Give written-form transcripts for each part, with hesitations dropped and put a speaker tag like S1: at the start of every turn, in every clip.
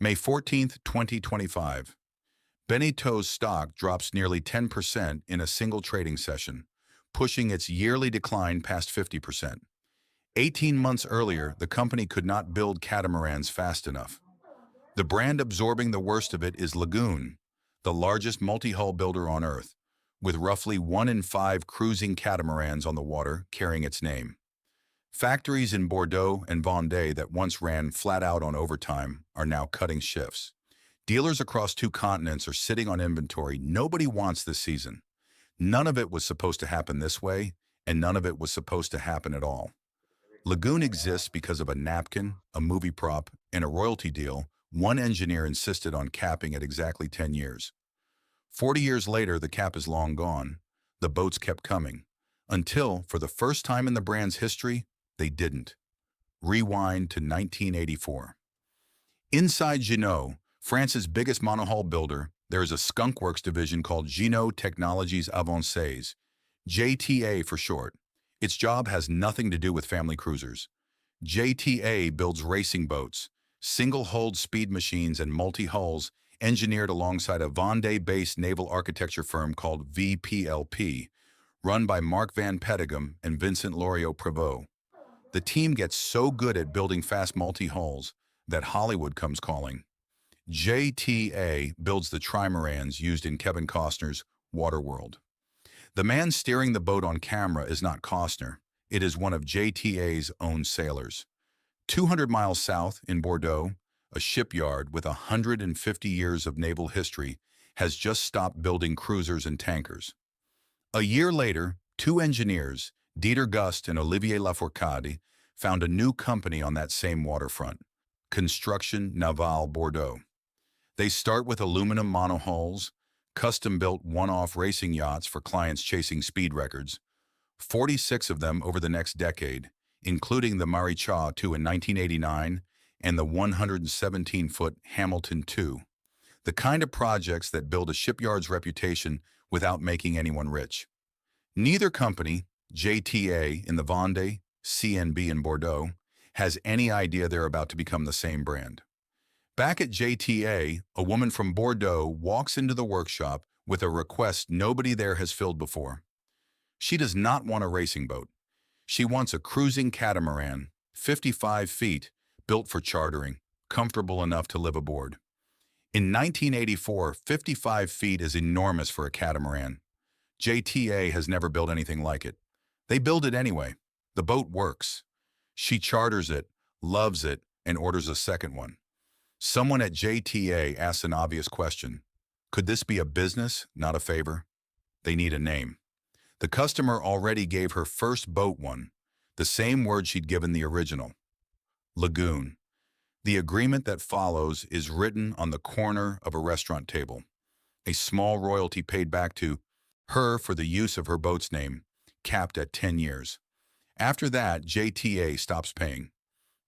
S1: May 14th, 2025. Benito's stock drops nearly 10% in a single trading session, pushing its yearly decline past 50%. 18 months earlier, the company could not build catamarans fast enough. The brand absorbing the worst of it is Lagoon, the largest multi-hull builder on Earth, with roughly 1 in 5 cruising catamarans on the water carrying its name. Factories in Bordeaux and Vendée that once ran flat out on overtime are now cutting shifts. Dealers across 2 continents are sitting on inventory nobody wants this season. None of it was supposed to happen this way, and none of it was supposed to happen at all. Lagoon exists because of a napkin, a movie prop, and a royalty deal one engineer insisted on capping at exactly 10 years. 40 years later, the cap is long gone. The boats kept coming. Until, for the first time in the brand's history, they didn't. Rewind to 1984. Inside Jeanneau, France's biggest monohull builder, there is a skunkworks division called Jeanneau Technologies Avancées, JTA for short. Its job has nothing to do with family cruisers. JTA builds racing boats, single-hulled speed machines and multi-hulls engineered alongside a Vendée-based naval architecture firm called VPLP, run by Marc Van Petegem and Vincent Loriot-Prévost. The team gets so good at building fast multi-hulls that Hollywood comes calling. JTA builds the trimarans used in Kevin Costner's Waterworld. The man steering the boat on camera is not Costner. It is one of JTA's own sailors. 200 miles south, in Bordeaux, a shipyard with 150 years of naval history has just stopped building cruisers and tankers. A year later, 2 engineers, Dieter Gust and Olivier Lafourcade, found a new company on that same waterfront, Construction Navale Bordeaux. They start with aluminum monohulls, custom-built one-off racing yachts for clients chasing speed records, 46 of them over the next decade, including the Maréchal II in 1989 and the 117-foot Hamilton II, the kind of projects that build a shipyard's reputation without making anyone rich. Neither company, JTA in the Vendée, CNB in Bordeaux, has any idea they're about to become the same brand. Back at JTA, a woman from Bordeaux walks into the workshop with a request nobody there has filled before. She does not want a racing boat. She wants a cruising catamaran, 55 feet, built for chartering, comfortable enough to live aboard. In 1984, 55 feet is enormous for a catamaran. JTA has never built anything like it. They build it anyway. The boat works. She charters it, loves it, and orders a second one. Someone at JTA asks an obvious question. Could this be a business, not a favor? They need a name. The customer already gave her first boat one, the same word she'd given the original. Lagoon. The agreement that follows is written on the corner of a restaurant table. A small royalty paid back to her for the use of her boat's name, capped at 10 years. After that, JTA stops paying.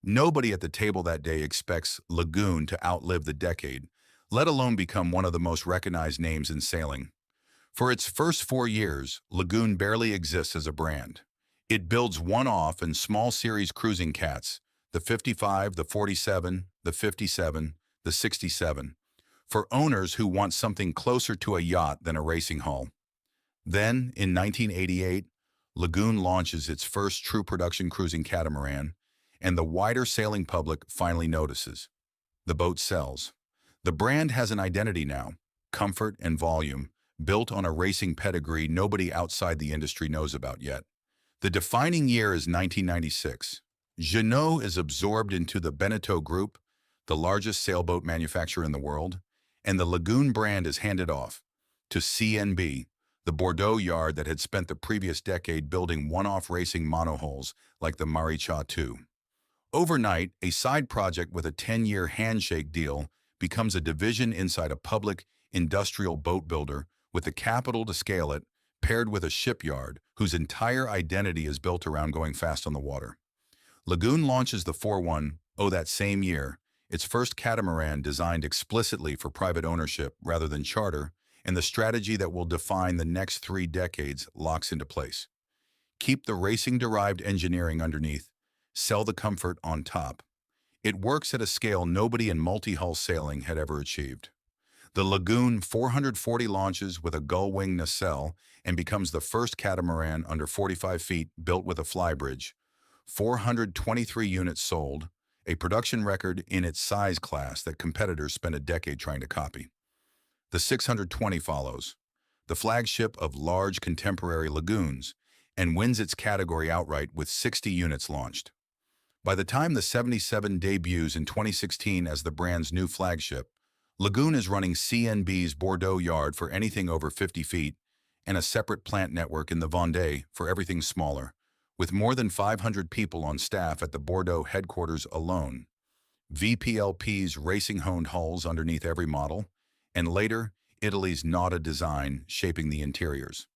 S1: Nobody at the table that day expects Lagoon to outlive the decade, let alone become one of the most recognized names in sailing. For its first 4 years, Lagoon barely exists as a brand. It builds one-off and small series cruising cats, the 55, the 47, the 57, the 67, for owners who want something closer to a yacht than a racing hull. Then, in 1988, Lagoon launches its first true production cruising catamaran, and the wider sailing public finally notices. The boat sells. The brand has an identity now, comfort and volume, built on a racing pedigree nobody outside the industry knows about yet. The defining year is 1996. Jeanneau is absorbed into the Beneteau Group, the largest sailboat manufacturer in the world, and the Lagoon brand is handed off to CNB, the Bordeaux yard that had spent the previous decade building one-off racing monohulls like the Maréchal II. Overnight, a side project with a 10-year handshake deal becomes a division inside a public, industrial boat builder with the capital to scale it, paired with a shipyard whose entire identity is built around going fast on the water. Lagoon launches the 4-1 that same year, its first catamaran designed explicitly for private ownership rather than charter, and the strategy that will define the next 3 decades locks into place. Keep the racing-derived engineering underneath, sell the comfort on top. It works at a scale nobody in multi-hull sailing had ever achieved. The Lagoon 440 launches with a gull-wing nacelle and becomes the first catamaran under 45 feet built with a flybridge. 423 units sold, a production record in its size class that competitors spent a decade trying to copy. The 620 follows, the flagship of large contemporary lagoons, and wins its category outright with 60 units launched. By the time the 77 debuts in 2016 as the brand's new flagship, Lagoon is running CNB's Bordeaux yard for anything over 50 feet and a separate plant network in the Vendée for everything smaller, with more than 500 people on staff at the Bordeaux headquarters alone. VPLP's racing-honed hulls underneath every model, and later, Italy's Nauta design shaping the interiors.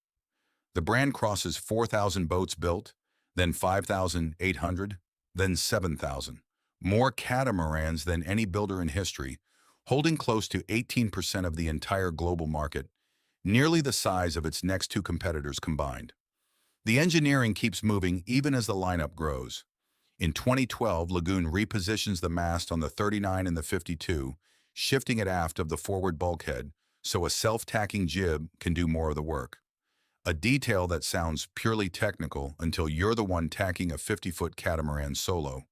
S1: The brand crosses 4,000 boats built, then 5,800, then 7,000. More catamarans than any builder in history, holding close to 18% of the entire global market, nearly the size of its next two competitors combined. The engineering keeps moving even as the lineup grows. In 2012, Lagoon repositions the mast on the 39 and the 52, shifting it aft of the forward bulkhead so a self-tacking jib can do more of the work. A detail that sounds purely technical until you're the one tacking a 50-foot catamaran solo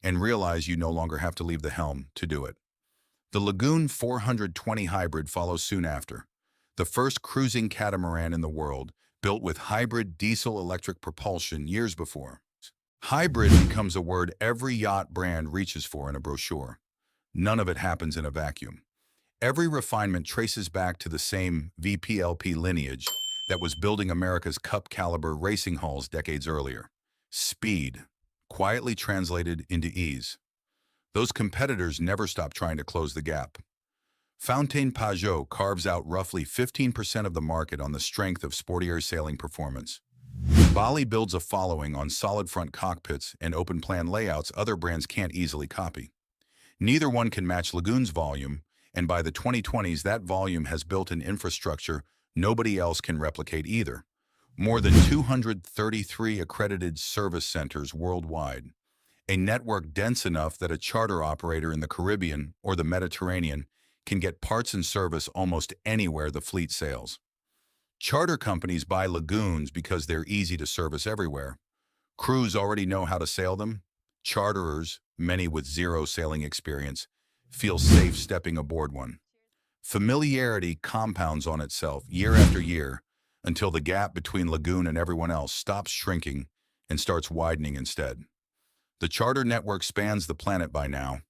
S1: and realize you no longer have to leave the helm to do it. The Lagoon 420 Hybrid follows soon after, the first cruising catamaran in the world, built with hybrid diesel-electric propulsion years before. Hybrid becomes a word every yacht brand reaches for in a brochure. None of it happens in a vacuum. Every refinement traces back to the same VPLP lineage that was building America's Cup-caliber racing hulls decades earlier. Speed, quietly translated into ease. Those competitors never stop trying to close the gap. Fountaine Pajot carves out roughly 15% of the market on the strength of sportier sailing performance. Bali builds a following on solid front cockpits and open-plan layouts other brands can't easily copy. Neither one can match Lagoon's volume, and by the 2020s that volume has built an infrastructure nobody else can replicate either. More than 233 accredited service centers worldwide. A network dense enough that a charter operator in the Caribbean or the Mediterranean can get parts and service almost anywhere the fleet sails. Charter companies buy Lagoons because they're easy to service everywhere. Crews already know how to sail them. Charterers, many with zero sailing experience, feel safe stepping aboard one. Familiarity compounds on itself year after year until the gap between Lagoon and everyone else stops shrinking and starts widening instead. The charter network spans the planet by now.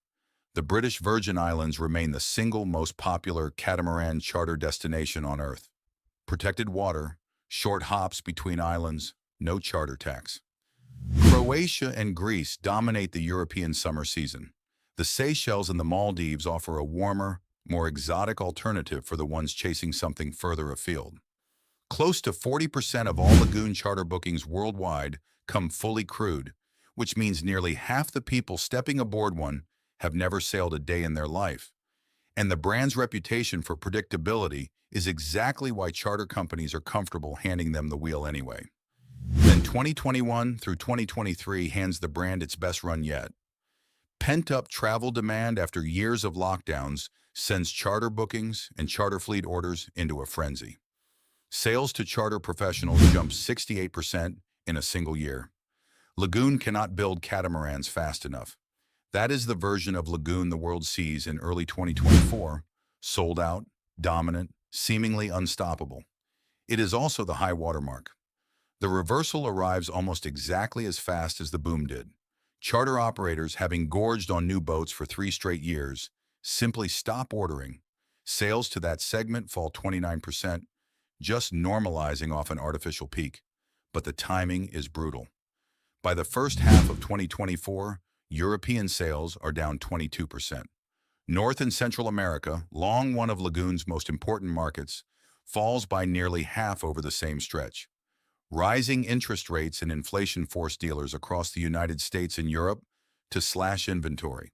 S1: The British Virgin Islands remain the single most popular catamaran charter destination on Earth. Protected water, short hops between islands, no charter tax. Croatia and Greece dominate the European summer season. The Seychelles and the Maldives offer a warmer, more exotic alternative for the ones chasing something further afield. Close to 40% of all Lagoon charter bookings worldwide come fully crewed, which means nearly half the people stepping aboard one have never sailed a day in their life. And the brand's reputation for predictability is exactly why charter companies are comfortable handing them the wheel anyway. Then 2021 through 2023 hands the brand its best run yet. Pent-up travel demand after years of lockdowns sends charter bookings and charter fleet orders into a frenzy. Sales to charter professionals jumped 68% in a single year. Lagoon cannot build catamarans fast enough. That is the version of Lagoon the world sees in early 2024, sold out, dominant, seemingly unstoppable. It is also the high watermark. The reversal arrives almost exactly as fast as the boom did. Charter operators, having gorged on new boats for 3 straight years, simply stop ordering. Sales to that segment fall 29%, just normalizing off an artificial peak. But the timing is brutal. By the first half of 2024, European sales are down 22%. North and Central America, long one of Lagoon's most important markets, falls by nearly half over the same stretch. Rising interest rates and inflation forced dealers across the United States and Europe to slash inventory,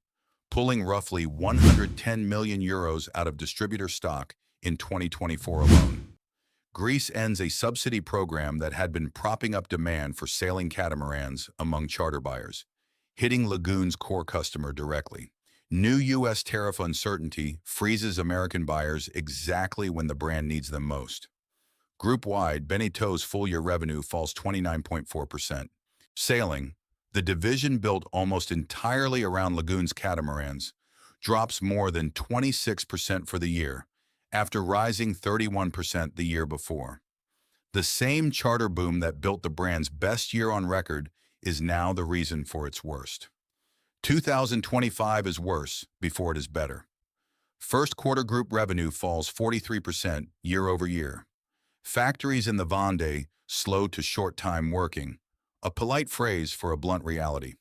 S1: pulling roughly 110 million euros out of distributor stock in 2024 alone. Greece ends a subsidy program that had been propping up demand for sailing catamarans among charter buyers. hitting Lagoon's core customer directly. New U.S. tariff uncertainty freezes American buyers exactly when the brand needs them most. Group-wide, Benito's full-year revenue falls 29.4%. Sailing, the division built almost entirely around Lagoon's catamarans, drops more than 26% for the year, after rising 31% the year before. The same charter boom that built the brand's best year on record is now the reason for its worst. 2025 is worse before it is better. First quarter group revenue falls 43% year over year. Factories in the Vendée slow to short-time working, a polite phrase for a blunt reality.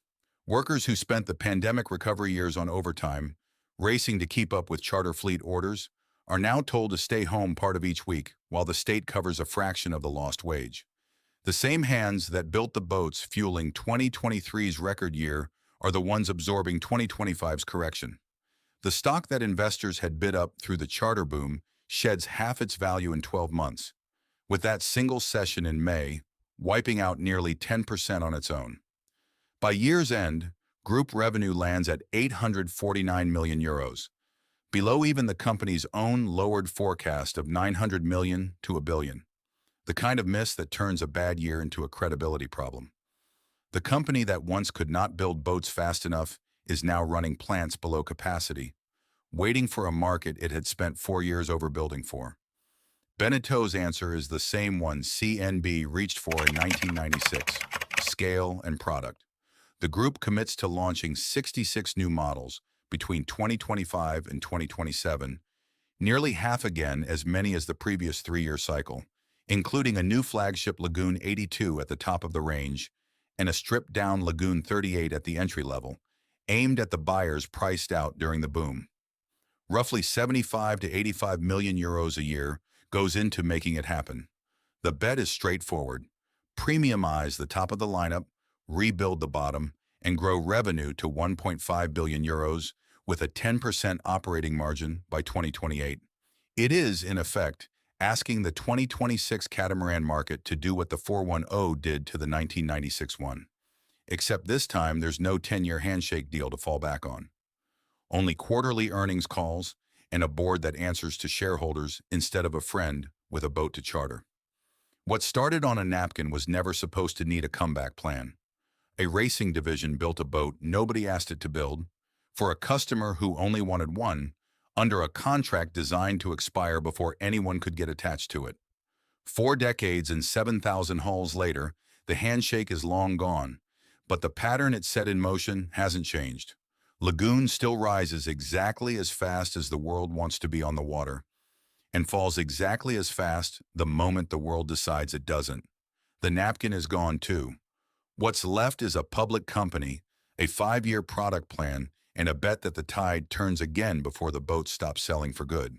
S1: Workers who spent the pandemic recovery years on overtime, racing to keep up with charter fleet orders, are now told to stay home part of each week while the state covers a fraction of the lost wage. The same hands that built the boats fueling 2023's record year are the ones absorbing 2025's correction. The stock that investors had bid up through the charter boom sheds half its value in 12 months, with that single session in May wiping out nearly 10% on its own. By year's end, group revenue lands at €849 million, below even the company's own lowered forecast of $900 million to $1 billion, the kind of miss that turns a bad year into a credibility problem. The company that once could not build boats fast enough is now running plants below capacity, waiting for a market it had spent 4 years overbuilding for. Benito's answer is the same one CNB reached for in 1996, scale and product. The group commits to launching 66 new models between 2025 and 2027, nearly half again as many as the previous 3-year cycle, including a new flagship Lagoon 82 at the top of the range and a stripped-down Lagoon 38 at the entry level, aimed at the buyers priced out during the boom. Roughly 75 to 85 million euros a year goes into making it happen. The bet is straightforward. Premiumize the top of the lineup, rebuild the bottom, and grow revenue to 1.5 billion euros with a 10% operating margin by 2028. It is, in effect, asking the 2026 catamaran market to do what the 410 did to the 1996 one. Except this time there's no 10-year handshake deal to fall back on. Only quarterly earnings calls and a board that answers to shareholders instead of a friend with a boat to charter. What started on a napkin was never supposed to need a comeback plan. A racing division built a boat nobody asked it to build, for a customer who only wanted one, under a contract designed to expire before anyone could get attached to it. 4 decades and 7,000 hulls later, the handshake is long gone, but the pattern it set in motion hasn't changed. Lagoon still rises exactly as fast as the world wants to be on the water, and falls exactly as fast the moment the world decides it doesn't. The napkin is gone too. What's left is a public company, a 5-year product plan, and a bet that the tide turns again before the boat stops selling for good.